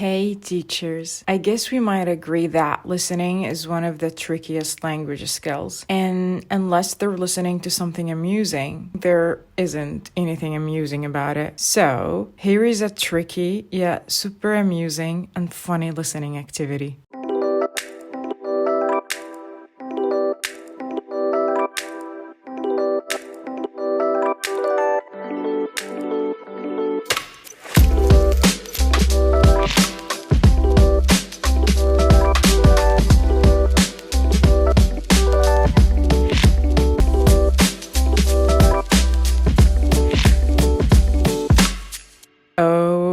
Hey teachers, I guess we might agree that listening is one of the trickiest language skills. And unless they're listening to something amusing, there isn't anything amusing about it. So here is a tricky yet super amusing and funny listening activity.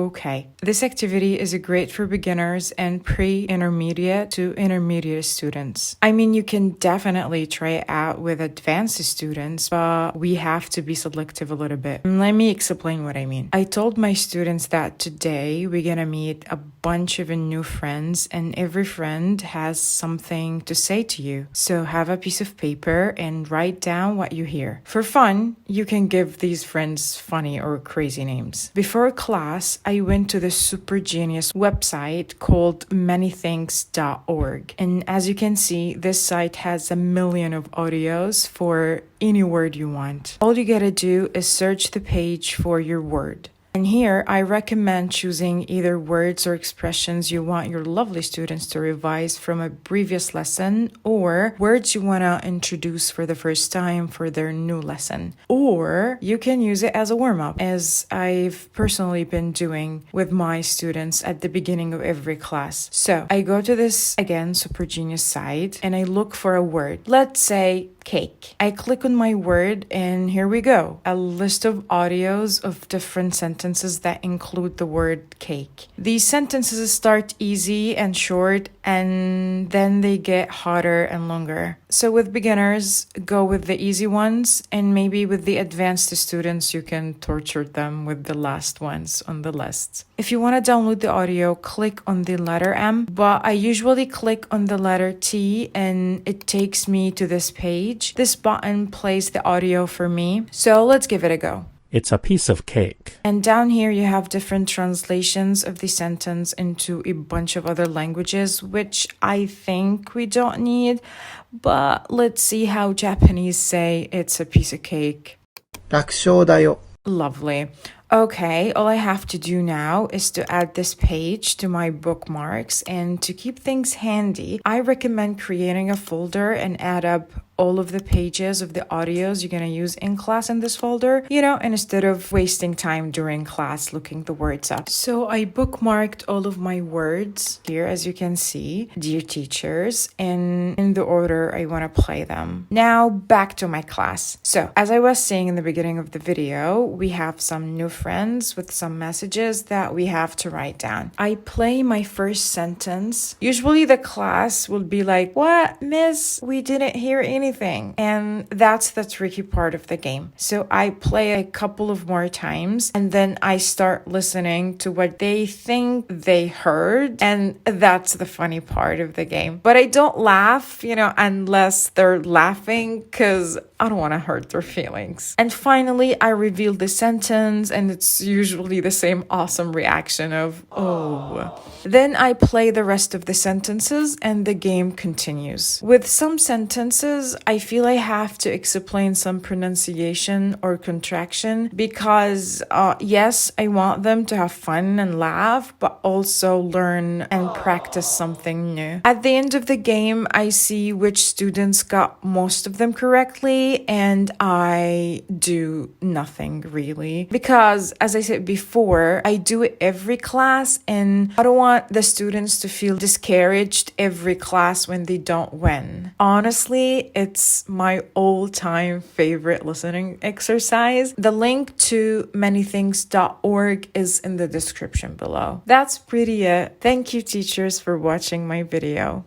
Okay, this activity is great for beginners and pre-intermediate to intermediate students. I mean, you can definitely try it out with advanced students, but we have to be selective a little bit. Let me explain what I mean. I told my students that today we're gonna meet a bunch of new friends and every friend has something to say to you. So have a piece of paper and write down what you hear. For fun, you can give these friends funny or crazy names. Before class, I went to the super genius website called Manythings.org. And as you can see, this site has 1 million of audios for any word you want. All you gotta do is search the page for your word. And here, I recommend choosing either words or expressions you want your lovely students to revise from a previous lesson, or words you want to introduce for the first time for their new lesson. Or you can use it as a warm-up, as I've personally been doing with my students at the beginning of every class. So I go to this, again, super genius site, and I look for a word. Let's say cake. I click on my word and here we go. A list of audios of different sentences that include the word cake. These sentences start easy and short and then they get hotter and longer. So with beginners, go with the easy ones, and maybe with the advanced students, you can torture them with the last ones on the list. If you want to download the audio, click on the letter M, but I usually click on the letter T and it takes me to this page. This button plays the audio for me, so let's give it a go. It's a piece of cake. And down here you have different translations of the sentence into a bunch of other languages, which I think we don't need, but let's see how Japanese say it's a piece of cake. 楽勝だよ。 Lovely. Okay, all I have to do now is to add this page to my bookmarks, and to keep things handy, I recommend creating a folder and add up all of the pages of the audios you're going to use in class in this folder, instead of wasting time during class looking the words up. So I bookmarked all of my words here, as you can see, dear teachers, and in the order I want to play them. Now back to my class. So as I was saying in the beginning of the video, we have some new friends with some messages that we have to write down. I play my first sentence. Usually the class will be like, "What, miss? We didn't hear anything." And that's the tricky part of the game. So I play a couple of more times and then I start listening to what they think they heard. And that's the funny part of the game. But I don't laugh, unless they're laughing, because I don't want to hurt their feelings. And finally, I reveal the sentence and it's usually the same awesome reaction of, oh. Then I play the rest of the sentences and the game continues. With some sentences, I feel I have to explain some pronunciation or contraction because, yes, I want them to have fun and laugh, but also learn and practice something new. At the end of the game, I see which students got most of them correctly, and I do nothing really. Because, as I said before, I do it every class, and I don't want the students to feel discouraged every class when they don't win. Honestly, it's my all-time favorite listening exercise. The link to manythings.org is in the description below. That's pretty it. Thank you, teachers, for watching my video.